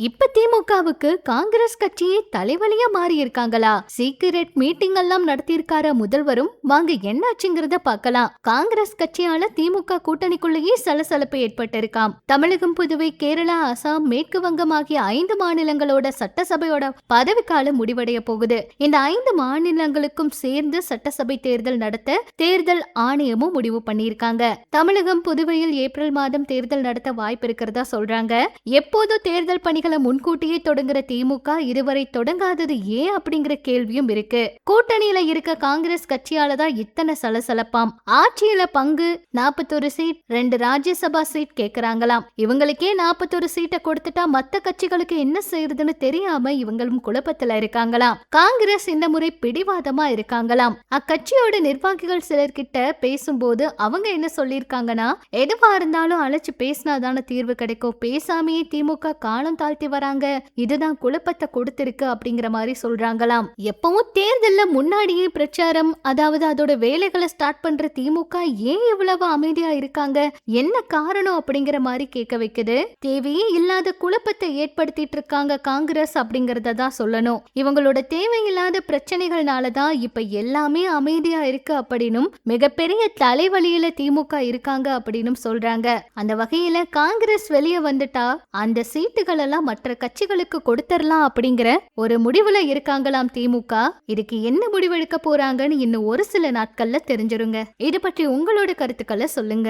இப்ப திமுகவுக்கு காங்கிரஸ் கட்சியே தலைவலியா மாறி இருக்காங்களா? சீக்கிரட் மீட்டிங் எல்லாம் நடத்தியிருக்கார முதல்வரும். வாங்க என்னாச்சுங்கிறத பார்க்கலாம். காங்கிரஸ் கட்சியால திமுக கூட்டணிக்குள்ளேயே சலசலப்பு ஏற்பட்டிருக்காம். தமிழகம், புதுவை, கேரளா, அசாம், மேற்கு வங்கம் ஆகிய 5 மாநிலங்களோட சட்டசபையோட பதவிக்காலம் முடிவடைய போகுது. இந்த 5 மாநிலங்களுக்கும் சேர்ந்து சட்டசபை தேர்தல் நடத்த தேர்தல் ஆணையமும் முடிவு பண்ணியிருக்காங்க. தமிழகம், புதுவையில் ஏப்ரல் மாதம் தேர்தல் நடத்த வாய்ப்பு இருக்கிறதா சொல்றாங்க. எப்போது தேர்தல் பணிகளை முன்கூட்டியே தொடங்குற திமுக இதுவரை தொடங்காதது ஏன் அப்படிங்கிற கேள்வியும் இருக்கு. கூட்டணியில இருக்க காங்கிரஸ் கட்சியால தான் இத்தனை சலசலப்பாம். ஆட்சியில பங்கு 41 சீட், 2 ராஜ்யசபா சீட் கேக்குறாங்களாம். இவங்களுக்கே 41 சீட்டை கொடுத்துட்டா மத்த கட்சிகளுக்கு என்ன செய்யறதுன்னு தெரியாம இவங்களும் குழப்பத்துல இருக்காங்களாம். காங்கிரஸ் இந்த முறை பிடிவாதமா இருக்காங்களாம். அக்கட்சியோட நிர்வாகிகள் சிலர்கிட்ட பேசும்போது அவங்க என்ன சொல்லிருக்காங்கன்னா, எதுவா இருந்தாலும் அழைச்சு பேசினாதான தீர்வு கிடைக்கும். பேசாமையே திமுக காலம் தாழ்த்தி வராங்க, இதுதான் குழப்பத்தை கொடுத்திருக்கு அப்படிங்கிற மாதிரி சொல்றாங்களாம். எப்பவும் தேர்தல்ல முன்னாடியே பிரச்சாரம், அதாவது அதோட வேலைகளை ஸ்டார்ட் பண்ற திமுக ஏன் இவ்வளவு அமைதியா இருக்காங்க, என்ன காரணம் அப்படிங்கிற மாதிரி கேட்க வைக்குது. தேவையே இல்லாத குழப்பத்தை ஏற்படுத்திட்டு இருக்காங்க காங்கிரஸ் அப்படிங்கறத தான் சொல்லணும். இவங்களோட தேவையில்லாத பிரச்சனைகள்னாலதான் இப்ப எல்லாமே அமைதியா இருக்கு அப்படின்னும், மிகப்பெரிய தலைவலியில திமுக இருக்காங்க அப்படின்னு சொல்றாங்க. அந்த வகையில காங்கிரஸ் வெளியே வந்துட்டா அந்த சீட்டுகள் எல்லாம் மற்ற கட்சிகளுக்கு கொடுத்துடலாம் அப்படிங்கிற ஒரு முடிவுல இருக்காங்களாம் திமுக. இதுக்கு என்ன முடிவெடுக்க போறாங்கன்னு இன்னும் ஒரு சில நாட்கள்ல தெரிஞ்சிருங்க. இது பற்றி உங்களோட கருத்துக்களை சொல்லுங்க.